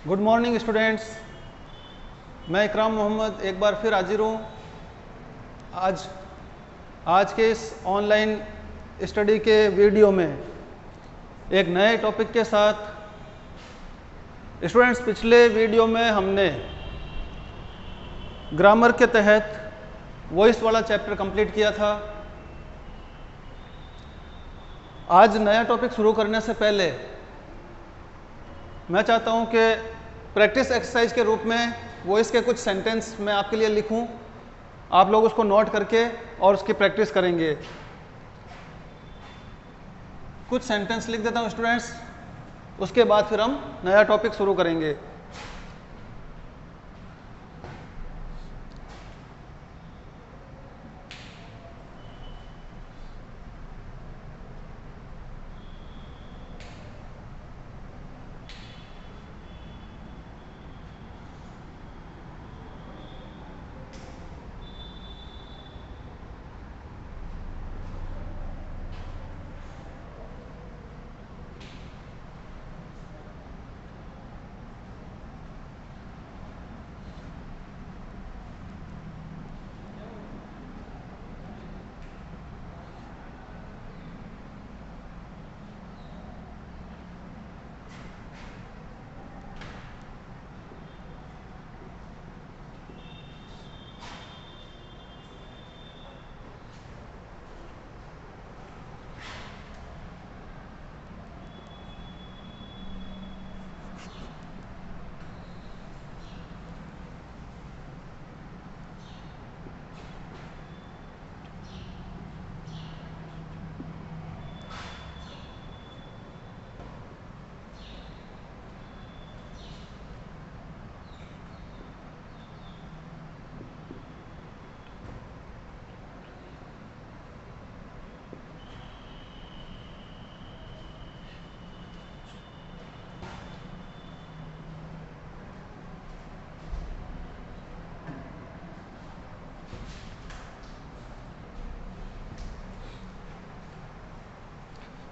Good morning students. मैं इकराम मोहम्मद एक बार फिर हाजिर हूँ आज आज के इस ऑनलाइन स्टडी के वीडियो में एक नए टॉपिक के साथ। स्टूडेंट्स, पिछले वीडियो में हमने ग्रामर के तहत वॉइस वाला चैप्टर कंप्लीट किया था। आज नया टॉपिक शुरू करने से पहले मैं चाहता हूं कि प्रैक्टिस एक्सरसाइज के रूप में वॉइस के कुछ सेंटेंस मैं आपके लिए लिखूं, आप लोग उसको नोट करके और उसकी प्रैक्टिस करेंगे। कुछ सेंटेंस लिख देता हूं स्टूडेंट्स, उसके बाद फिर हम नया टॉपिक शुरू करेंगे।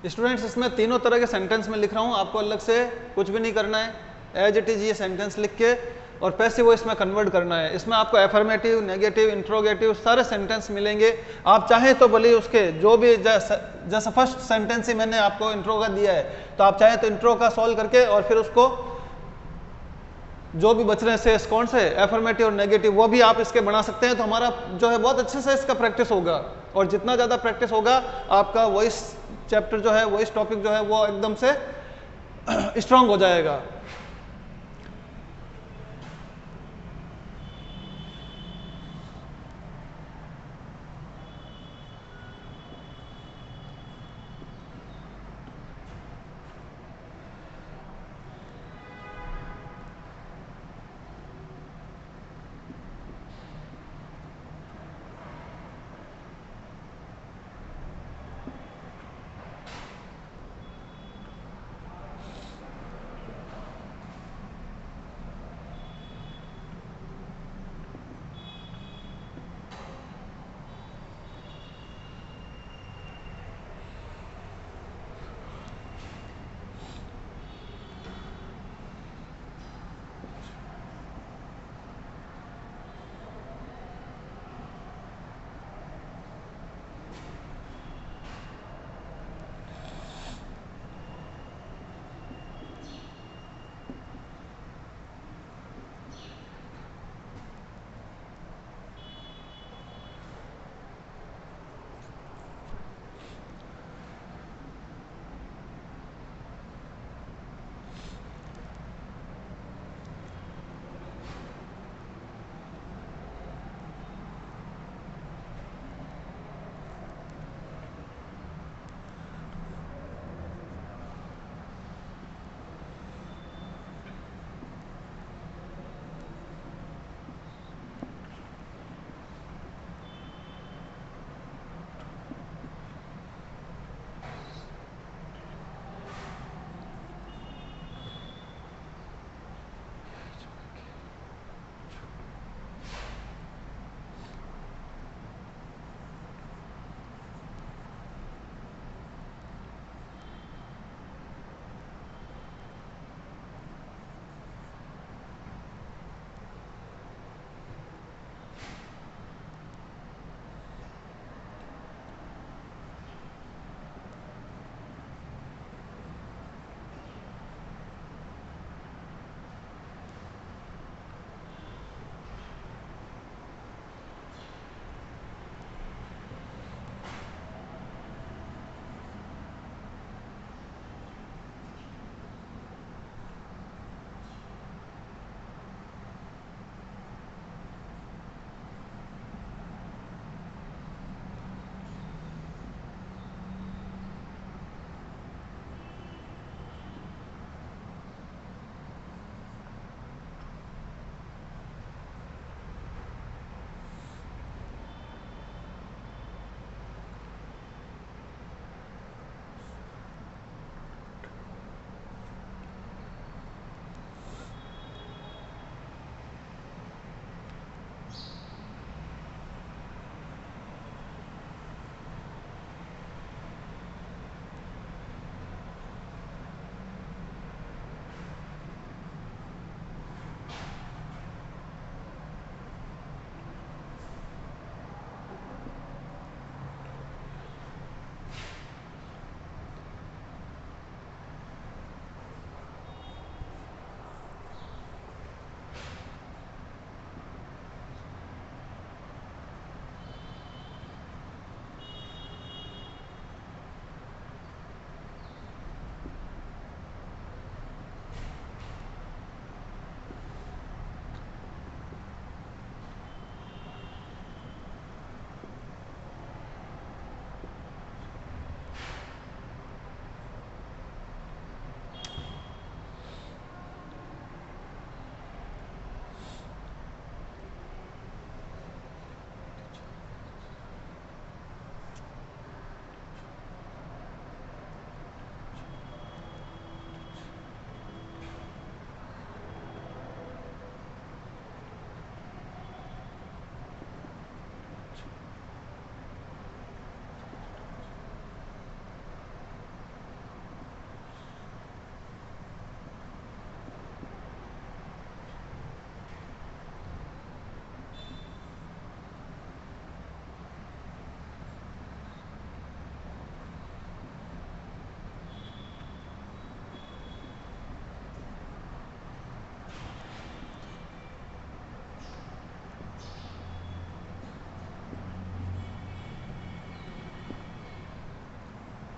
स्टूडेंट्स, इसमें तीनों तरह के सेंटेंस में लिख रहा हूँ, आपको अलग से कुछ भी नहीं करना है। एज इट इज ये सेंटेंस लिख के और पैसिव वॉइस में कन्वर्ट करना है। इसमें आपको एफर्मेटिव, नेगेटिव, इंट्रोगेटिव सारे सेंटेंस मिलेंगे। आप चाहें तो भले उसके जो भी जैसा फर्स्ट सेंटेंस ही मैंने आपको इंट्रो का दिया है, तो आप चाहें तो इंट्रो का सॉल्व करके और फिर उसको जो भी बच रहे से कौन से एफर्मेटिव और नेगेटिव वो भी आप इसके बना सकते हैं। तो हमारा जो है बहुत अच्छे से इसका प्रैक्टिस होगा, और जितना ज़्यादा प्रैक्टिस होगा आपका वॉइस चैप्टर जो है, वॉइस टॉपिक जो है वो एकदम से स्ट्रांग हो जाएगा।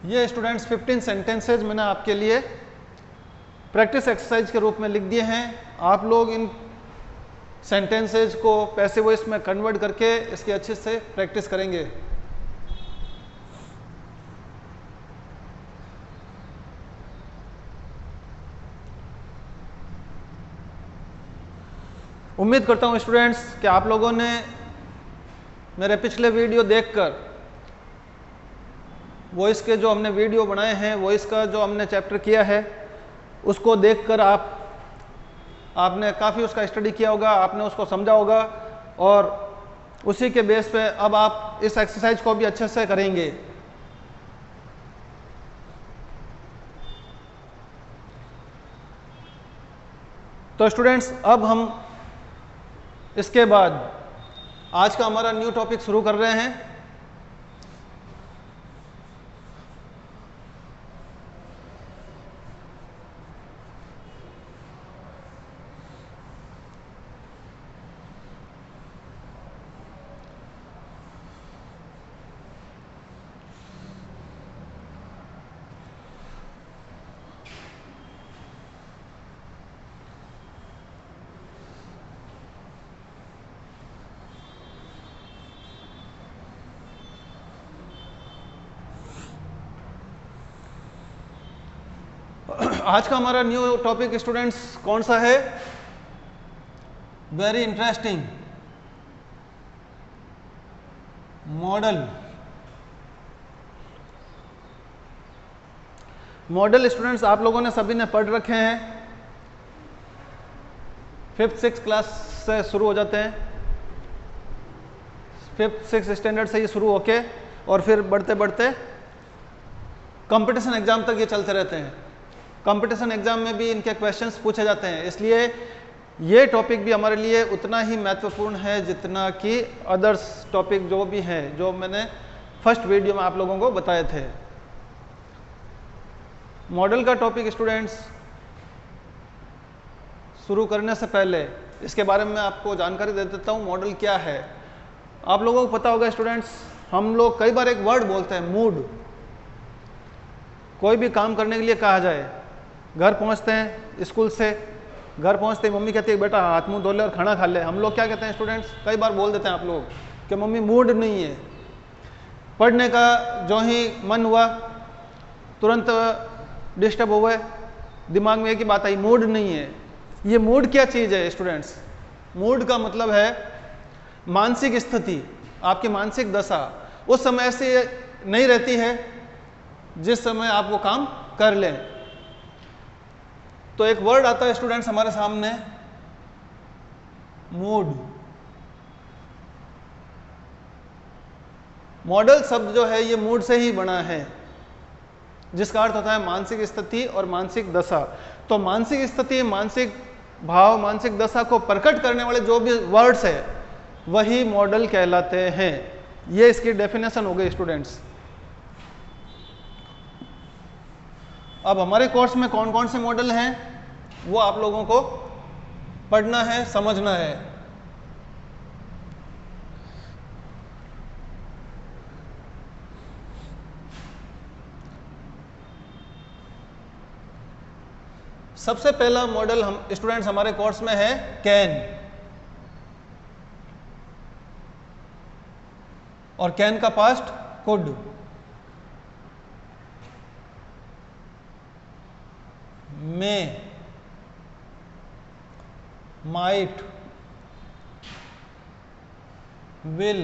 ये स्टूडेंट्स 15 सेंटेंसेज मैंने आपके लिए प्रैक्टिस एक्सरसाइज के रूप में लिख दिए हैं। आप लोग इन सेंटेंसेज को पैसिव वॉइस में कन्वर्ट करके इसकी अच्छे से प्रैक्टिस करेंगे। उम्मीद करता हूँ स्टूडेंट्स कि आप लोगों ने मेरे पिछले वीडियो देखकर वॉइस के जो हमने वीडियो बनाए हैं, वॉइस का जो हमने चैप्टर किया है, उसको देखकर आपने काफ़ी उसका स्टडी किया होगा, आपने उसको समझा होगा और उसी के बेस पे अब आप इस एक्सरसाइज को भी अच्छे से करेंगे। तो स्टूडेंट्स अब हम इसके बाद आज का हमारा न्यू टॉपिक शुरू कर रहे हैं। आज का हमारा न्यू टॉपिक स्टूडेंट्स कौन सा है? Very interesting, model. Model students आप लोगों ने सभी ने पढ़ रखे हैं, 5th 6th क्लास से शुरू हो जाते हैं, 5th 6th स्टैंडर्ड से ये शुरू होके और फिर बढ़ते बढ़ते कंपटीशन एग्जाम तक ये चलते रहते हैं। कंपटीशन एग्जाम में भी इनके क्वेश्चंस पूछे जाते हैं, इसलिए ये टॉपिक भी हमारे लिए उतना ही महत्वपूर्ण है जितना कि अदर्स टॉपिक जो भी हैं, जो मैंने फर्स्ट वीडियो में आप लोगों को बताए थे। मॉडल का टॉपिक स्टूडेंट्स शुरू करने से पहले इसके बारे में आपको जानकारी दे देता हूँ, मॉडल क्या है। आप लोगों को पता होगा स्टूडेंट्स, हम लोग कई बार एक वर्ड बोलते हैं मूड। कोई भी काम करने के लिए कहा जाए, घर पहुंचते हैं स्कूल से, घर पहुंचते ही मम्मी कहती है बेटा हाथ मुंह धो ले और खाना खा ले। हम लोग क्या कहते हैं स्टूडेंट्स, कई बार बोल देते हैं आप लोग कि मम्मी मूड नहीं है। पढ़ने का जो ही मन हुआ तुरंत डिस्टर्ब हो गए, दिमाग में एक ही बात आई, मूड नहीं है। ये मूड क्या चीज़ है स्टूडेंट्स? मूड का मतलब है मानसिक स्थिति, आपकी मानसिक दशा उस समय ऐसी नहीं रहती है जिस समय आप वो काम कर लें। तो एक वर्ड आता है स्टूडेंट्स हमारे सामने, मूड। मॉडल शब्द जो है ये मूड से ही बना है, जिसका अर्थ होता है मानसिक स्थिति और मानसिक दशा। तो मानसिक स्थिति, मानसिक भाव, मानसिक दशा को प्रकट करने वाले जो भी वर्ड्स है वही मॉडल कहलाते हैं। ये इसकी डेफिनेशन हो गई स्टूडेंट्स। अब हमारे कोर्स में कौन कौन से मॉडल हैं वो आप लोगों को पढ़ना है, समझना है। सबसे पहला मॉडल हम स्टूडेंट्स हमारे कोर्स में है कैन। और कैन का past could. May, might, will,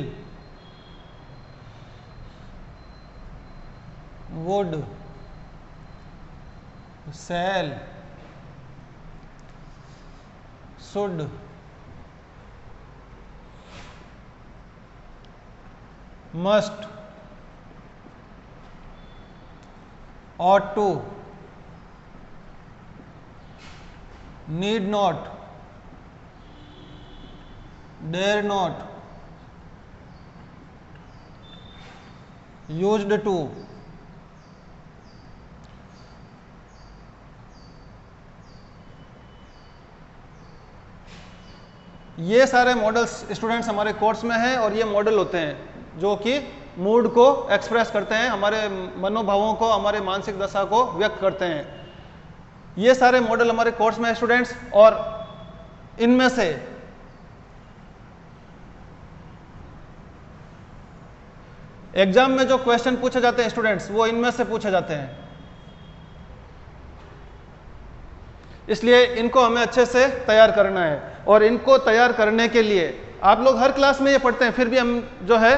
would, shall, should, must, ought to, need not, dare not, used to, ये सारे मॉडल्स स्टूडेंट्स हमारे कोर्स में हैं और ये मॉडल होते हैं जो कि मूड को एक्सप्रेस करते हैं, हमारे मनोभावों को, हमारे मानसिक दशा को व्यक्त करते हैं। ये सारे मॉडल हमारे कोर्स में है स्टूडेंट्स, और इनमें से एग्जाम में जो क्वेश्चन पूछे जाते हैं स्टूडेंट्स, वो इनमें से पूछे जाते हैं, इसलिए इनको हमें अच्छे से तैयार करना है। और इनको तैयार करने के लिए आप लोग हर क्लास में ये पढ़ते हैं, फिर भी हम जो है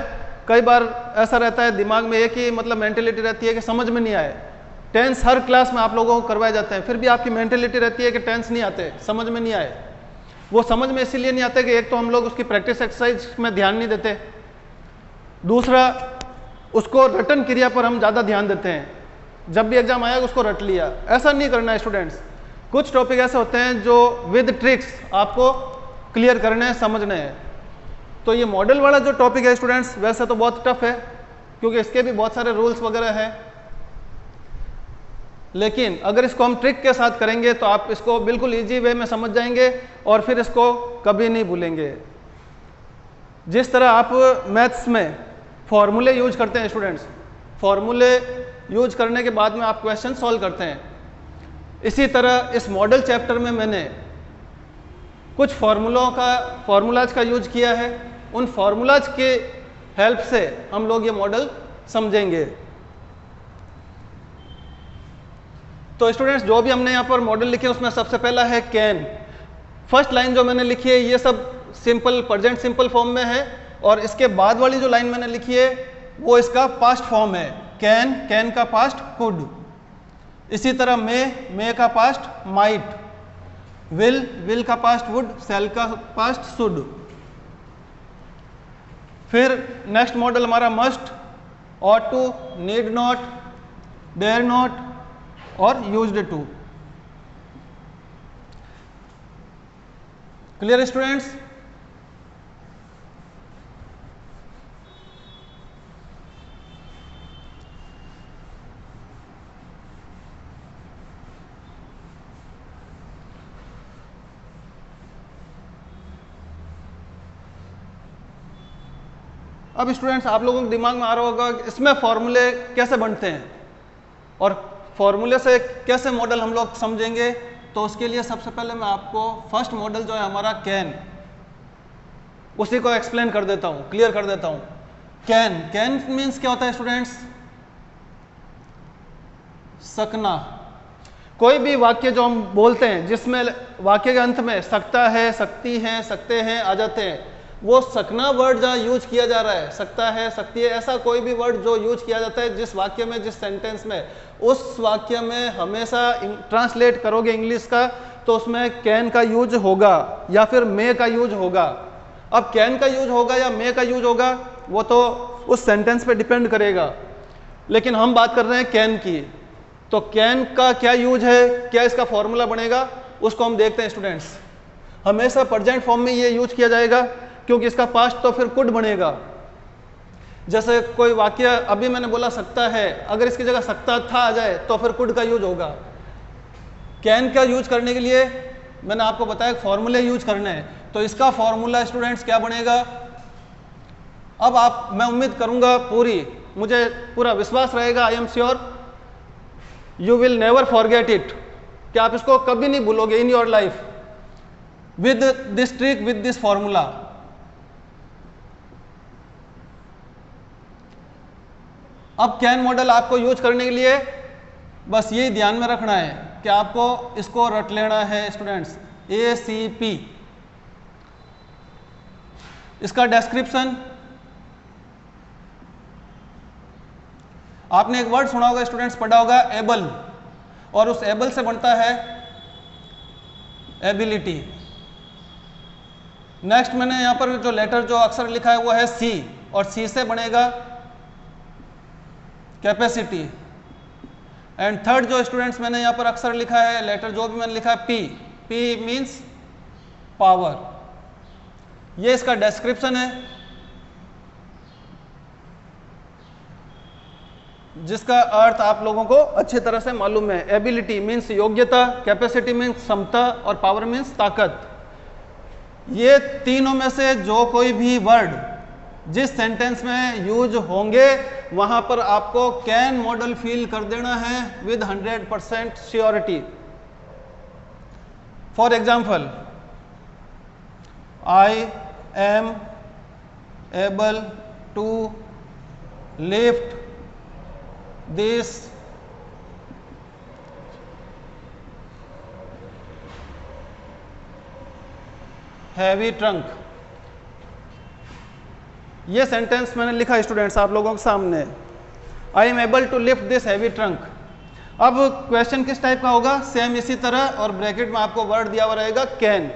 कई बार ऐसा रहता है दिमाग में एक ही मतलब मेंटेलिटी रहती है कि समझ में नहीं आए। टेंस हर क्लास में आप लोगों को करवाए जाते हैं, फिर भी आपकी मेंटेलिटी रहती है कि टेंस नहीं आते, समझ में नहीं आए। वो समझ में इसीलिए नहीं आते कि एक तो हम लोग उसकी प्रैक्टिस एक्सरसाइज में ध्यान नहीं देते, दूसरा उसको रटन क्रिया पर हम ज़्यादा ध्यान देते हैं, जब भी एग्जाम आएगा उसको रट लिया। ऐसा नहीं करना है स्टूडेंट्स। कुछ टॉपिक ऐसे होते हैं जो विद ट्रिक्स आपको क्लियर करने हैं, समझने हैं। तो ये मॉडल वाला जो टॉपिक है स्टूडेंट्स, वैसे तो बहुत टफ है क्योंकि इसके भी बहुत सारे रूल्स वगैरह हैं, लेकिन अगर इसको हम ट्रिक के साथ करेंगे तो आप इसको बिल्कुल इजी वे में समझ जाएंगे और फिर इसको कभी नहीं भूलेंगे। जिस तरह आप मैथ्स में फॉर्मूले यूज करते हैं स्टूडेंट्स, फॉर्मूले यूज करने के बाद में आप क्वेश्चन सॉल्व करते हैं, इसी तरह इस मॉडल चैप्टर में मैंने कुछ फॉर्मूलाज का यूज किया है। उन फॉर्मूलाज के हेल्प से हम लोग ये मॉडल समझेंगे। तो स्टूडेंट्स, जो भी हमने यहाँ पर मॉडल लिखे उसमें सबसे पहला है कैन। फर्स्ट लाइन जो मैंने लिखी है ये सब सिंपल प्रेजेंट सिंपल फॉर्म में है, और इसके बाद वाली जो लाइन मैंने लिखी है वो इसका पास्ट फॉर्म है। कैन, कैन का पास्ट कुड। इसी तरह मे का पास्ट माइट, विल का पास्ट वुड, सेल का पास्ट शुड। फिर नेक्स्ट मॉडल हमारा must, ought to, need not, dare not और यूज्ड टू। Clear students? अब स्टूडेंट्स, आप लोगों के दिमाग में आ रहा होगा इसमें फॉर्मूले कैसे बनते हैं और फॉर्मूले से कैसे मॉडल हम लोग समझेंगे। तो उसके लिए सबसे पहले मैं आपको फर्स्ट मॉडल जो है हमारा कैन, उसी को एक्सप्लेन कर देता हूं, क्लियर कर देता हूं। कैन, कैन मीन्स क्या होता है स्टूडेंट्स? सकना। कोई भी वाक्य जो हम बोलते हैं जिसमें वाक्य के अंत में सकता है, सकती है, सकते हैं आ जाते हैं, वो सकना वर्ड जहाँ यूज किया जा रहा है, सकता है, सकती है, ऐसा कोई भी वर्ड जो यूज किया जाता है जिस वाक्य में, जिस सेंटेंस में, उस वाक्य में हमेशा ट्रांसलेट करोगे इंग्लिश का तो उसमें कैन का यूज होगा या फिर मे का यूज होगा। अब कैन का यूज होगा या मे का यूज होगा वो तो उस सेंटेंस पे डिपेंड करेगा, लेकिन हम बात कर रहे हैं कैन की। तो कैन का क्या यूज है, क्या इसका फॉर्मूला बनेगा, उसको हम देखते हैं स्टूडेंट्स। हमेशा प्रेजेंट फॉर्म में ये यूज किया जाएगा क्योंकि इसका पास्ट तो फिर कुड बनेगा। जैसे कोई वाक्य अभी मैंने बोला सकता है, अगर इसकी जगह सकता था आ जाए तो फिर कुड का यूज होगा। कैन का यूज करने के लिए मैंने आपको बताया फॉर्मूले यूज करने हैं, तो इसका फॉर्मूला स्टूडेंट्स क्या बनेगा। अब आप, मैं उम्मीद करूंगा मुझे पूरा विश्वास रहेगा, I am sure you will never forget it, कि आप इसको कभी नहीं भूलोगे in your life with this trick, with this formula. अब कैन मॉडल आपको यूज करने के लिए बस ये ध्यान में रखना है कि आपको इसको रट लेना है स्टूडेंट्स, ACP। इसका डिस्क्रिप्शन, आपने एक वर्ड सुना होगा स्टूडेंट्स, पढ़ा होगा एबल, और उस एबल से बनता है एबिलिटी। नेक्स्ट मैंने यहां पर जो लेटर, जो अक्षर लिखा है वो है C, और C से बनेगा कैपेसिटी। एंड थर्ड जो स्टूडेंट्स मैंने यहां पर अक्षर लिखा है, लेटर जो भी मैंने लिखा है P मीन्स पावर। ये इसका डिस्क्रिप्शन है, जिसका अर्थ आप लोगों को अच्छी तरह से मालूम है। एबिलिटी मीन्स योग्यता, कैपेसिटी मीन्स क्षमता, और पावर मीन्स ताकत। ये तीनों में से जो कोई भी वर्ड जिस सेंटेंस में यूज होंगे वहां पर आपको कैन मॉडल फिल कर देना है with 100% surety. For example, I am able to lift this heavy trunk. ये सेंटेंस मैंने लिखा स्टूडेंट्स आप लोगों के सामने, I am able to lift this heavy trunk. अब क्वेश्चन किस टाइप का होगा, सेम इसी तरह, और ब्रैकेट में आपको वर्ड दिया हुआ रहेगा कैन।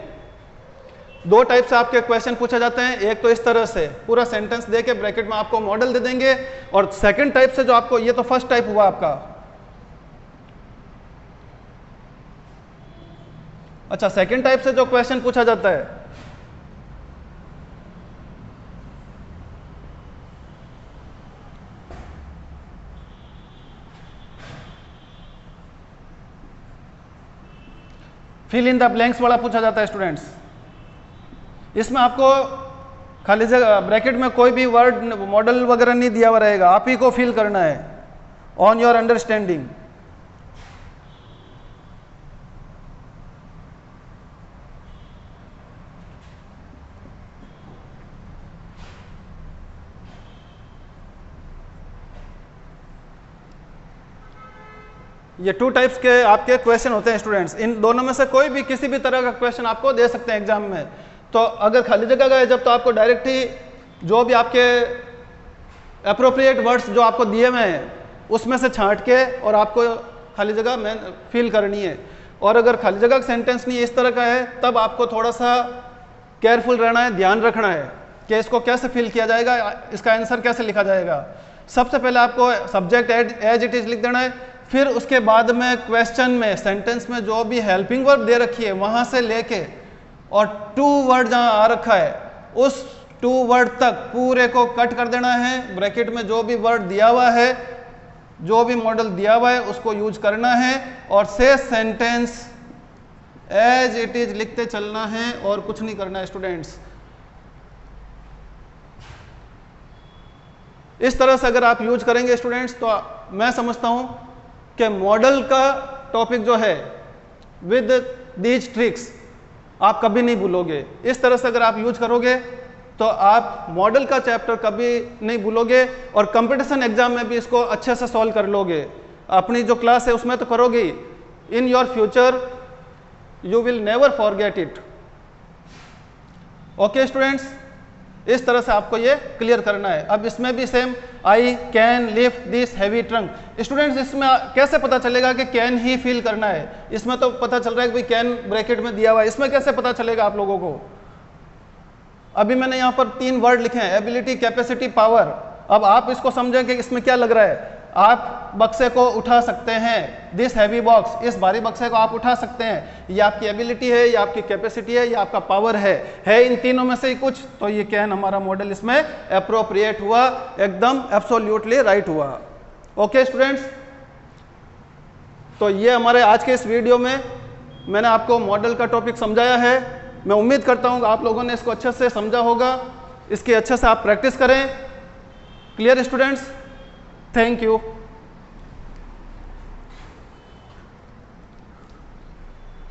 दो टाइप से आपके क्वेश्चन पूछे जाते हैं, एक तो इस तरह से पूरा सेंटेंस दे के ब्रैकेट में आपको मॉडल दे देंगे, और सेकंड टाइप से जो आपको, ये तो फर्स्ट टाइप हुआ आपका। अच्छा, सेकंड टाइप से जो क्वेश्चन पूछा जाता है, फिल इन द ब्लैंक्स वाला पूछा जाता है स्टूडेंट्स। इसमें आपको खाली जगह ब्रैकेट में कोई भी वर्ड मॉडल वगैरह नहीं दिया हुआ रहेगा, आप ही को फिल करना है ऑन योर अंडरस्टैंडिंग। ये टू टाइप्स के आपके क्वेश्चन होते हैं स्टूडेंट्स। इन दोनों में से कोई भी किसी भी तरह का क्वेश्चन आपको दे सकते हैं एग्जाम में। तो अगर खाली जगह गए जब, तो आपको डायरेक्ट ही जो भी आपके अप्रोप्रिएट वर्ड्स जो आपको दिए हुए हैं उसमें से छांट के और आपको खाली जगह में फिल करनी है। और अगर खाली जगह का सेंटेंस नहीं इस तरह का है, तब आपको थोड़ा सा केयरफुल रहना है, ध्यान रखना है कि इसको कैसे फिल किया जाएगा, इसका आंसर कैसे लिखा जाएगा। सबसे पहले आपको सब्जेक्ट एज इट इज लिख देना है, फिर उसके बाद में क्वेश्चन में सेंटेंस में जो भी हेल्पिंग वर्ब दे रखी है वहां से लेके और टू वर्ड जहां आ रखा है उस टू वर्ड तक पूरे को कट कर देना है। ब्रैकेट में जो भी वर्ड दिया हुआ है, जो भी मॉडल दिया हुआ है उसको यूज करना है और से सेंटेंस एज इट इज लिखते चलना है और कुछ नहीं करना है स्टूडेंट्स। इस तरह से अगर आप यूज करेंगे स्टूडेंट्स, तो मैं समझता हूं कि मॉडल का टॉपिक जो है विद दीज ट्रिक्स आप कभी नहीं भूलोगे। इस तरह से अगर आप यूज करोगे तो आप मॉडल का चैप्टर कभी नहीं भूलोगे और कंपटीशन एग्जाम में भी इसको अच्छे से सॉल्व कर लोगे। अपनी जो क्लास है उसमें तो करोगे, in your future you will never forget it. Okay students, इस तरह से आपको ये क्लियर करना है। अब इसमें भी same, I can lift this heavy trunk. Students इसमें कैसे पता चलेगा कि कैन ही फिल करना है? इसमें तो पता चल रहा है कि भाई कैन ब्रैकेट में दिया हुआ है, इसमें कैसे पता चलेगा आप लोगों को? अभी मैंने यहाँ पर 3 वर्ड लिखे हैं, एबिलिटी, कैपेसिटी, पावर। अब आप इसको समझें कि इसमें क्या लग रहा है। आप बक्से को उठा सकते हैं, दिस हैवी बॉक्स, इस भारी बक्से को आप उठा सकते हैं। ये आपकी एबिलिटी है, ये आपकी कैपेसिटी है, ये आपका पावर है इन तीनों में से ही कुछ। तो ये कैन हमारा मॉडल इसमें अप्रोप्रिएट हुआ, एकदम एब्सोल्युटली राइट हुआ। ओके स्टूडेंट्स, तो ये हमारे आज के इस वीडियो में मैंने आपको मॉडल का टॉपिक समझाया है। मैं उम्मीद करता हूँ आप लोगों ने इसको अच्छे से समझा होगा। इसकी अच्छे से आप प्रैक्टिस करें। Clear students? Thank you.